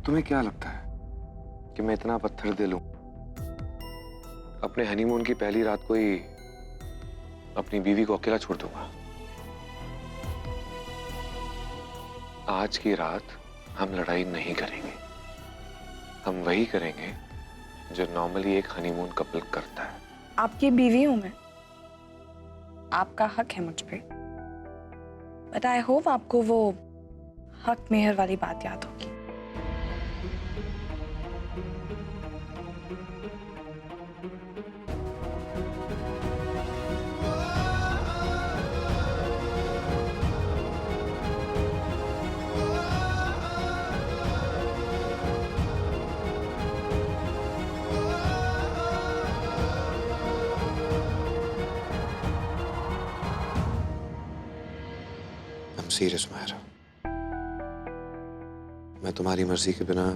तुम्हें क्या लगता है कि मैं इतना पत्थर दिल हूं? अपने हनीमून की पहली रात को ही अपनी बीवी को अकेला छोड़ दूंगा? आज की रात हम लड़ाई नहीं करेंगे। हम वही करेंगे जो नॉर्मली एक हनीमून कपल करता है। आपकी बीवी हूं मैं, आपका हक है मुझ पे, बट आई होप आपको वो हक मेहर वाली बात याद होगी। I'm serious, Myra. मैं तुम्हारी मर्जी के बिना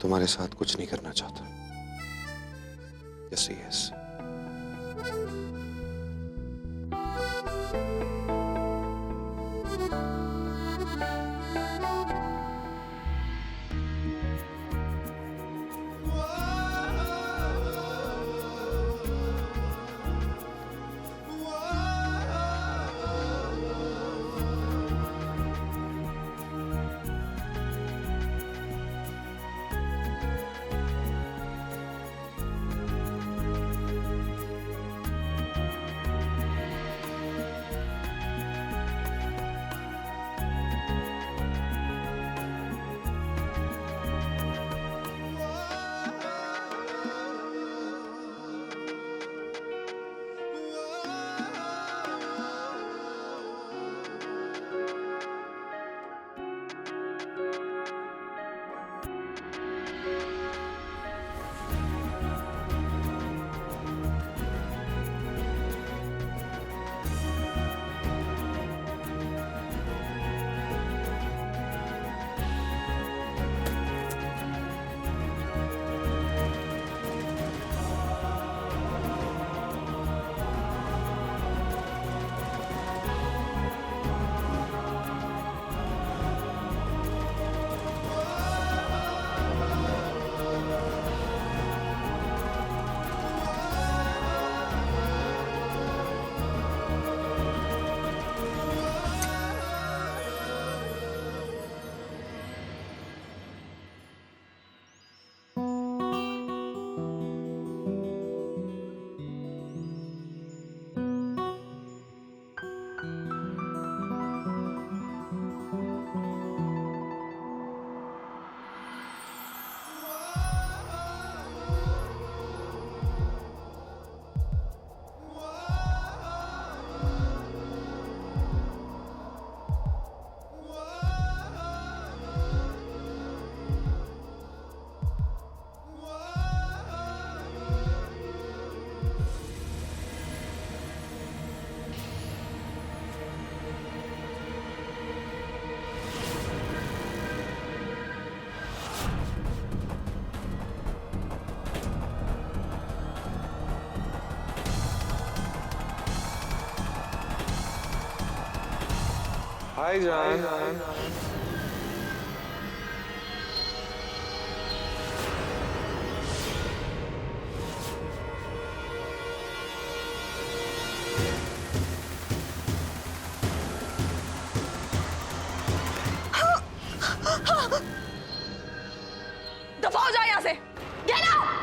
तुम्हारे साथ कुछ नहीं करना चाहता। यस। हाय जान। दफा हो जाओ यहाँ से। Get out!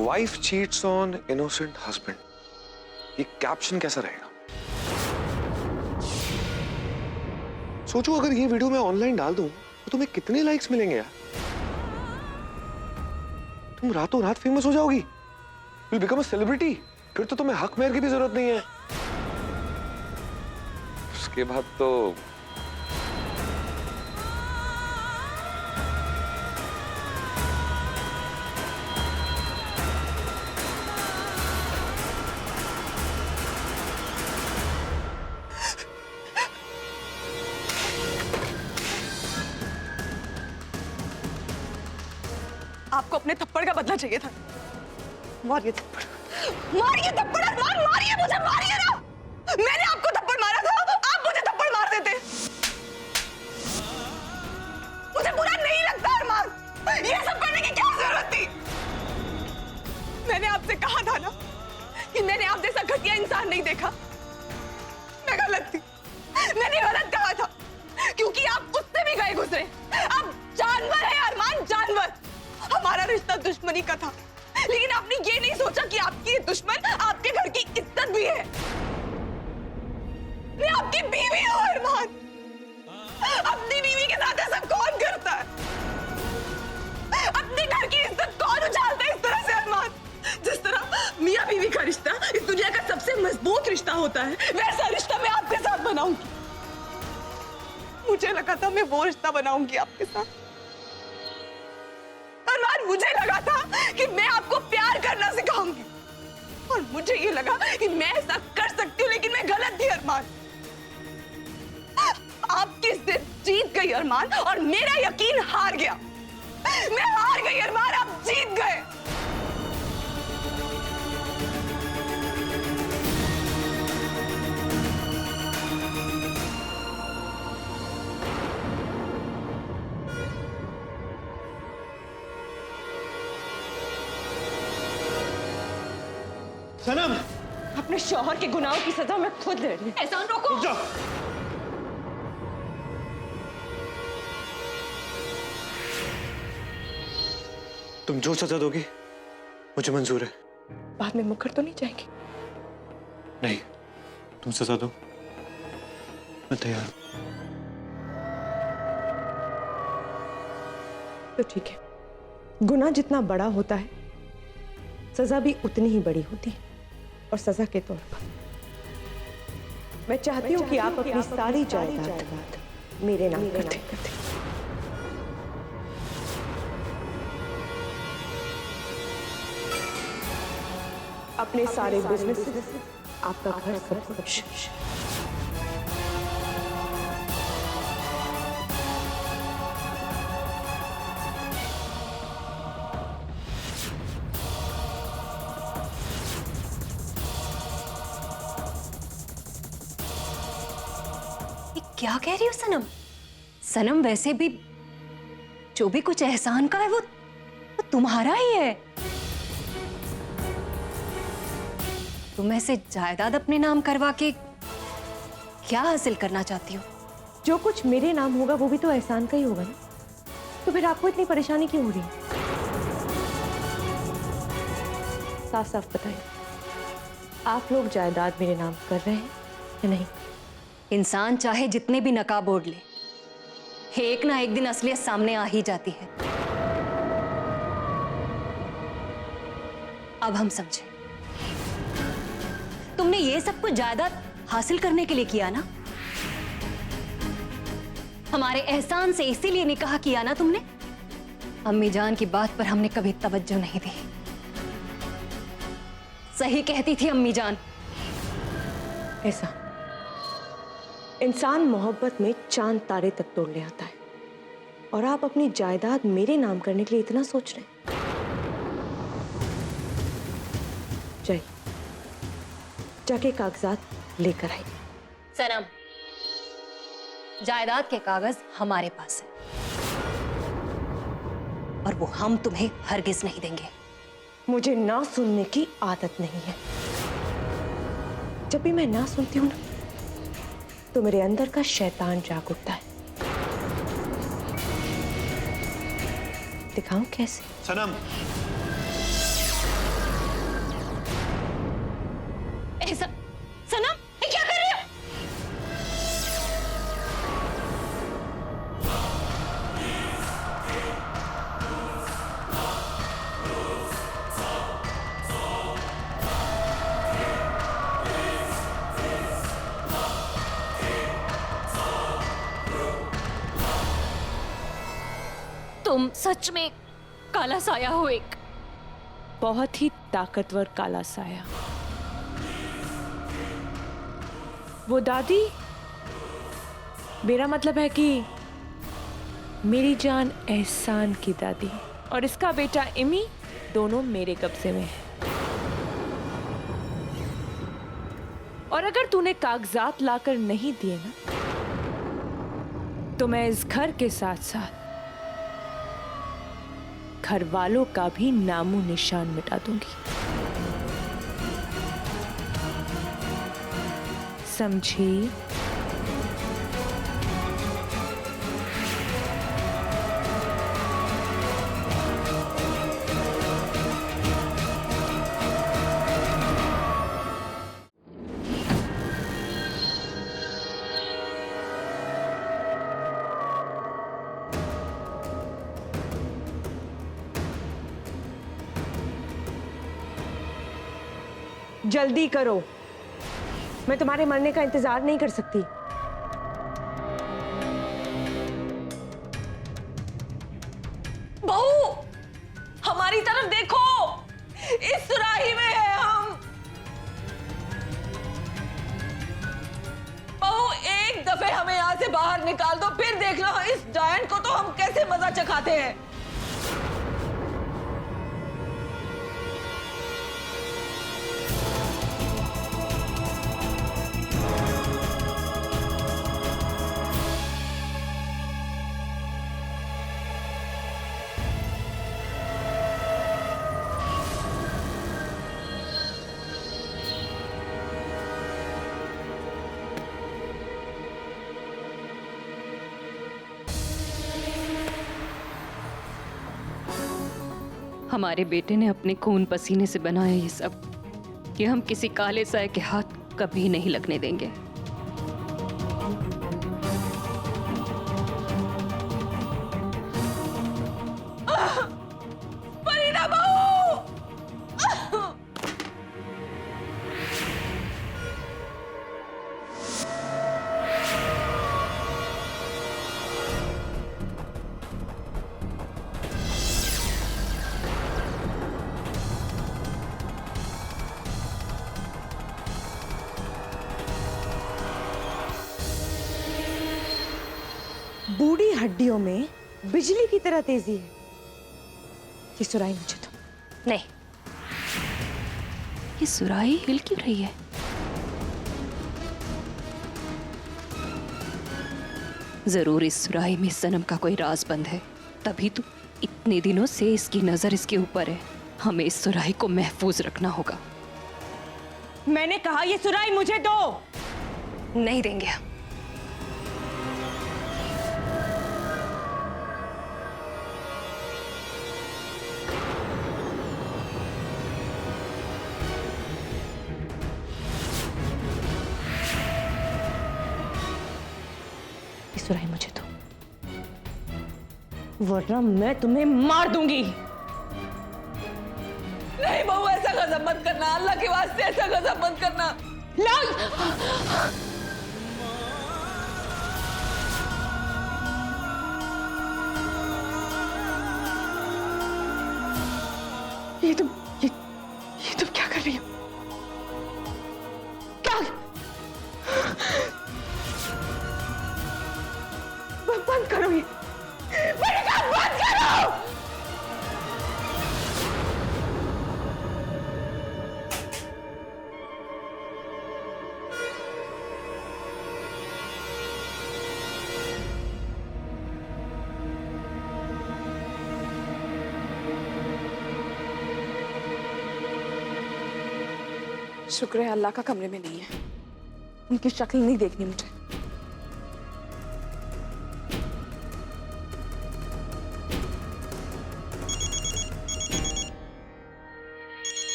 Wife cheats on innocent husband, ये कैप्शन कैसा रहेगा? सोचो अगर ये वीडियो मैं ऑनलाइन डाल दूं तो तुम्हें कितने लाइक्स मिलेंगे यार। तुम रातों रात फेमस हो जाओगी, you'll become a celebrity। फिर तो तुम्हें हक मेहर की भी जरूरत नहीं है। उसके बाद तो आपको अपने थप्पड़ का बदला चाहिए था। मारिए थप्पड़, मारिए थप्पड़ अरमान, मारिए मुझे, मारिए ना। मैंने आपको थप्पड़ मारा था, आप मुझे थप्पड़ मार देते। मुझे बुरा नहीं लगता अरमान, ये सब करने की क्या जरूरत थी? मैंने आपसे कहा था ना कि मैंने आप जैसा घटिया इंसान नहीं देखा। मैं गलत थी, मैंने गलत कहा था, क्योंकि आप उससे भी गए गुजरे। आप जानवर है अरमान, जानवर। हमारा रिश्ता दुश्मनी का था, लेकिन आपने ये नहीं सोचा कि आपकी ये दुश्मन आपके घर की इज्जत भी है। मैं आपकी बीवी हूं अरमान। अपनी बीवी के साथ ऐसा कौन करता है? अपने घर की इज्जत कौन उछालता है इस तरह से अरमान? जिस तरह मियां बीवी का रिश्ता इस दुनिया का सबसे मजबूत रिश्ता होता है, वैसा रिश्ता मैं आपके साथ बनाऊंगी। मुझे लगा था मैं वो रिश्ता बनाऊंगी आपके साथ अरमान। मुझे लगा था कि मैं आपको प्यार करना सिखाऊंगी, और मुझे ये लगा कि मैं ऐसा कर सकती हूँ, लेकिन मैं गलत थी अरमान। आपकी जिद जीत गई अरमान, और मेरा यकीन हार गया। मैं हार गई अरमान, आप जीत गए। सनम, अपने शौहर के गुनाहों की सजा मैं खुद ले रही हूं। एहसान रोको। रुक जाओ। तुम जो सजा दोगी मुझे मंजूर है। बाद में मुकर तो नहीं जाएंगे? नहीं, तुम सजा दो, मैं तैयार हूं। तो ठीक है, गुनाह जितना बड़ा होता है सजा भी उतनी ही बड़ी होती है। और सजा के तौर पर मैं चाहती हूँ कि आप अपनी सारी जायदाद मेरे नाम कर दें। अपने सारे बिजनेस, आपका घर, सब कुछ। क्या कह रही हो सनम? सनम, वैसे भी जो भी कुछ एहसान का है वो तुम्हारा ही है। तुम ऐसे जायदाद अपने नाम करवा के क्या हासिल करना चाहती हो? जो कुछ मेरे नाम होगा वो भी तो एहसान का ही होगा ना। तो फिर आपको इतनी परेशानी क्यों हो रही है? साफ साफ बताइए, आप लोग जायदाद मेरे नाम कर रहे हैं या नहीं? इंसान चाहे जितने भी नकाब ओढ़ ले, एक ना एक दिन असलियत सामने आ ही जाती है। अब हम समझे, तुमने ये सब कुछ जायदाद हासिल करने के लिए किया ना? हमारे एहसान से इसीलिए निकाह किया ना तुमने? अम्मी जान की बात पर हमने कभी तवज्जो नहीं दी। सही कहती थी अम्मी जान। ऐसा इंसान मोहब्बत में चांद तारे तक तोड़ ले आता है, और आप अपनी जायदाद मेरे नाम करने के लिए इतना सोच रहे हैं। जाइए, जाके कागजात लेकर आइए। सनम, जायदाद के कागज हमारे पास है, और वो हम तुम्हें हरगिज नहीं देंगे। मुझे ना सुनने की आदत नहीं है। जब भी मैं ना सुनती हूं ना, तो मेरे अंदर का शैतान जाग उठता है। दिखाऊं कैसे? सनम, ऐसा सनम, ये क्या कर रही हो? तुम सच में काला साया हो, एक बहुत ही ताकतवर काला साया। वो दादी, मेरा मतलब है कि मेरी जान एहसान की दादी। और इसका बेटा इमी दोनों मेरे कब्जे में है। और अगर तूने कागजात लाकर नहीं दिए ना, तो मैं इस घर के साथ साथ घर वालों का भी नामो निशान मिटा दूंगी। समझी? जल्दी करो, मैं तुम्हारे मरने का इंतजार नहीं कर सकती। बहू, हमारी तरफ देखो, इस सुराही में है हम। बहू, एक दफे हमें यहां से बाहर निकाल दो, फिर देख लो इस जायंट को तो हम कैसे मजा चखाते हैं। हमारे बेटे ने अपने खून पसीने से बनाया ये सब, कि हम किसी काले साए के हाथ कभी नहीं लगने देंगे। फरीदा बहू! बूढ़ी हड्डियों में बिजली की तरह तेजी है। ये सुराही मुझे दो। नहीं, ये सुराही हिल क्यों रही है? जरूर इस सुराही में सनम का कोई राज बंद है, तभी तो इतने दिनों से इसकी नजर इसके ऊपर है। हमें इस सुराही को महफूज रखना होगा। मैंने कहा ये सुराही मुझे दो। नहीं देंगे। सुराही मुझे दो, वरना मैं तुम्हें मार दूंगी। नहीं बहू, ऐसा गजब मत करना, अल्लाह के वास्ते ऐसा गजब मत करना। ये तुम क्या कर रही हो? क्या? बंद करो ये, मैंने कहा बंद करो। शुक्र है अल्लाह का कमरे में नहीं है, उनकी शक्ल नहीं देखनी मुझे।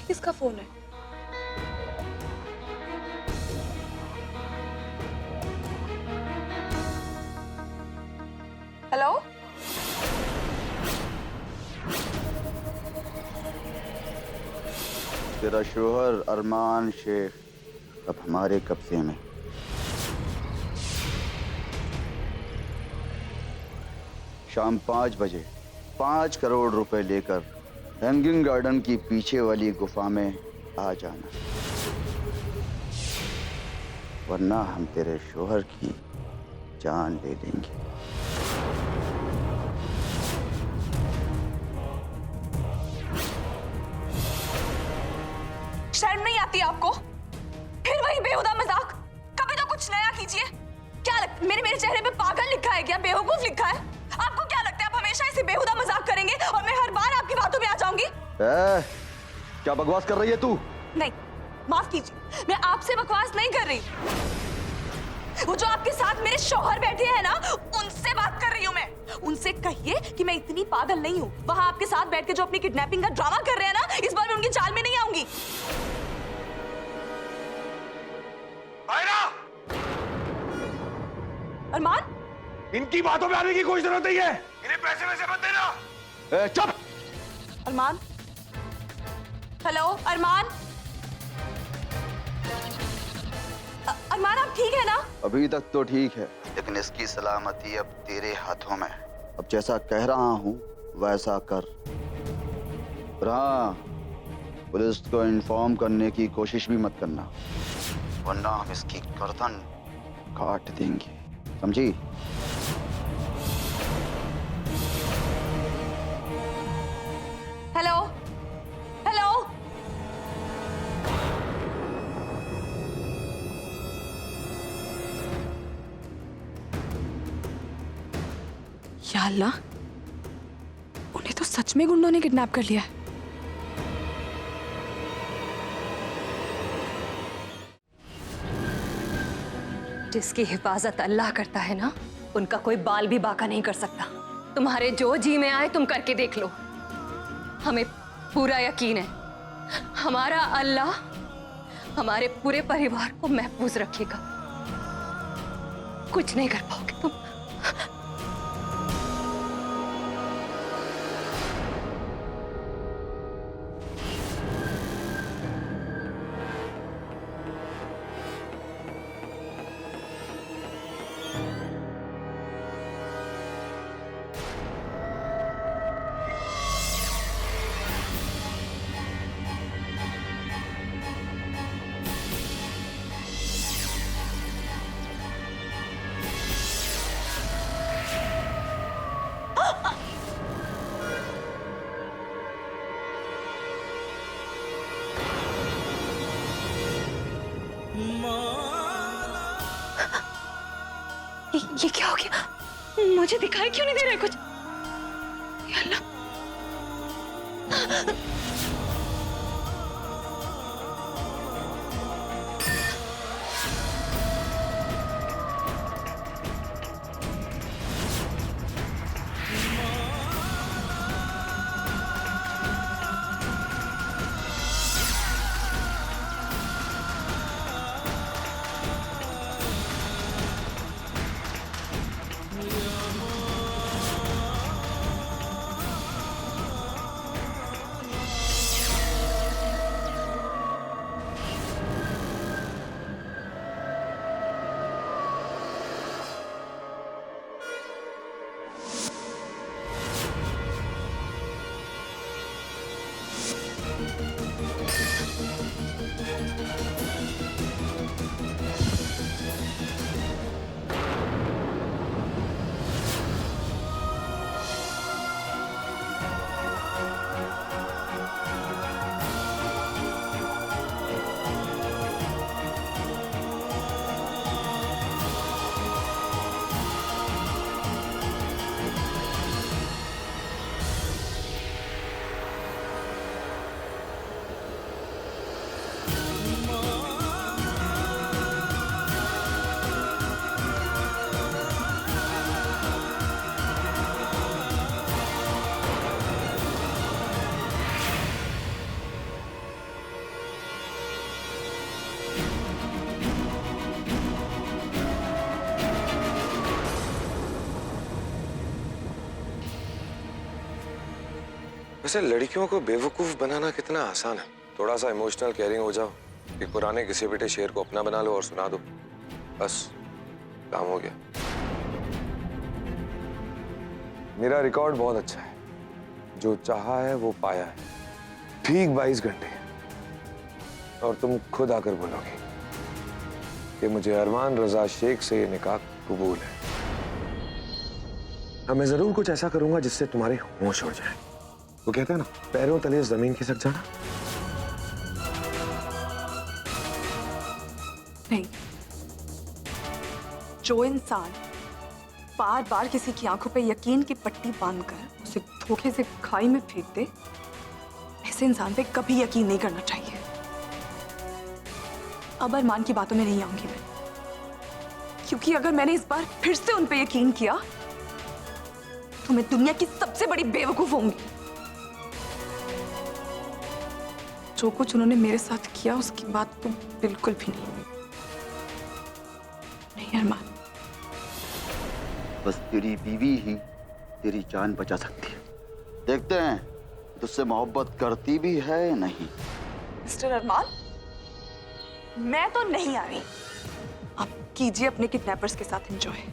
किसका फोन है? हेलो? तेरा शोहर अरमान शेख अब हमारे कब्जे में। शाम 5 बजे 5 करोड़ रुपए लेकर हैंगिंग गार्डन की पीछे वाली गुफा में आ जाना, वरना हम तेरे शोहर की जान ले लेंगे। शर्म नहीं आती आपको? फिर वही बेहुदा मजाक। कभी तो कुछ नया कीजिए। क्या मेरे चेहरे पे पागल लिखा है क्या, बेवकूफ लिखा है? आपको क्या लगता है आप हमेशा ऐसे बेहुदा मजाक करेंगे और मैं हर बार आपकी बातों में आ जाऊंगी? क्या बकवास कर रही है तू? नहीं, माफ कीजिए, मैं आपसे बकवास नहीं कर रही। वो जो आपके साथ मेरे शौहर बैठे हैं ना, उनसे बात कर रही हूँ मैं। उनसे कहिए कि मैं इतनी पागल नहीं हूँ। वहां आपके साथ बैठ के जो अपनी किडनैपिंग का ड्रामा कर रहे हैं ना, इस बार मैं उनकी चाल में नहीं आऊंगी। अरमान, इनकी बातों में आने की कोई जरूरत नहीं है। इन्हें पैसे वैसे मत देना। चुप। अरमान, हेलो अरमान। अरमान, आप ठीक है ना? अभी तक तो ठीक है, लेकिन इसकी सलामती अब तेरे हाथों में है। अब जैसा कह रहा हूं वैसा कर। और हाँ, पुलिस को इन्फॉर्म करने की कोशिश भी मत करना, वरना हम इसकी गर्दन काट देंगे, समझी? Hello hello. या अल्लाह, उन्हें तो सच में गुंडों ने किडनैप कर लिया है। जिसकी हिफाजत अल्लाह करता है ना, उनका कोई बाल भी बाका नहीं कर सकता। तुम्हारे जो जी में आए तुम करके देख लो। हमें पूरा यकीन है हमारा अल्लाह हमारे पूरे परिवार को महफूज रखेगा। कुछ नहीं कर पाओगे तुम। ये क्या हो गया? मुझे दिखाई क्यों नहीं दे रहा है कुछ? या अल्लाह। वैसे लड़कियों को बेवकूफ बनाना कितना आसान है। थोड़ा सा इमोशनल केयरिंग हो जाओ कि पुराने घिसे पिटे शेर को अपना बना लो और सुना दो, बस काम हो गया। मेरा रिकॉर्ड बहुत अच्छा है। जो चाहा है वो पाया है, ठीक 22 घंटे। और तुम खुद आकर बोलोगे कि मुझे अरमान रजा शेख से ये निकाह कबूल है। अब मैं जरूर कुछ ऐसा करूंगा जिससे तुम्हारे होश उड़ जाए। वो कहते हैं ना, पैरों तले जमीन खिसक जाना। नहीं, जो इंसान बार बार किसी की आंखों पे यकीन की पट्टी बांधकर उसे धोखे से खाई में फेंक दे, ऐसे इंसान पे कभी यकीन नहीं करना चाहिए। अब अरमान की बातों में नहीं आऊंगी मैं, क्योंकि अगर मैंने इस बार फिर से उन पे यकीन किया तो मैं दुनिया की सबसे बड़ी बेवकूफ होंगी। जो कुछ उन्होंने मेरे साथ किया उसकी बात तो बिल्कुल भी नहीं। नहीं अरमान, बस तेरी बीवी ही तेरी जान बचा सकती है। देखते हैं तुझसे मोहब्बत करती भी है या नहीं। मिस्टर अरमान, मैं तो नहीं आ रही। आप कीजिए अपने किडनैपर्स के साथ एंजॉय।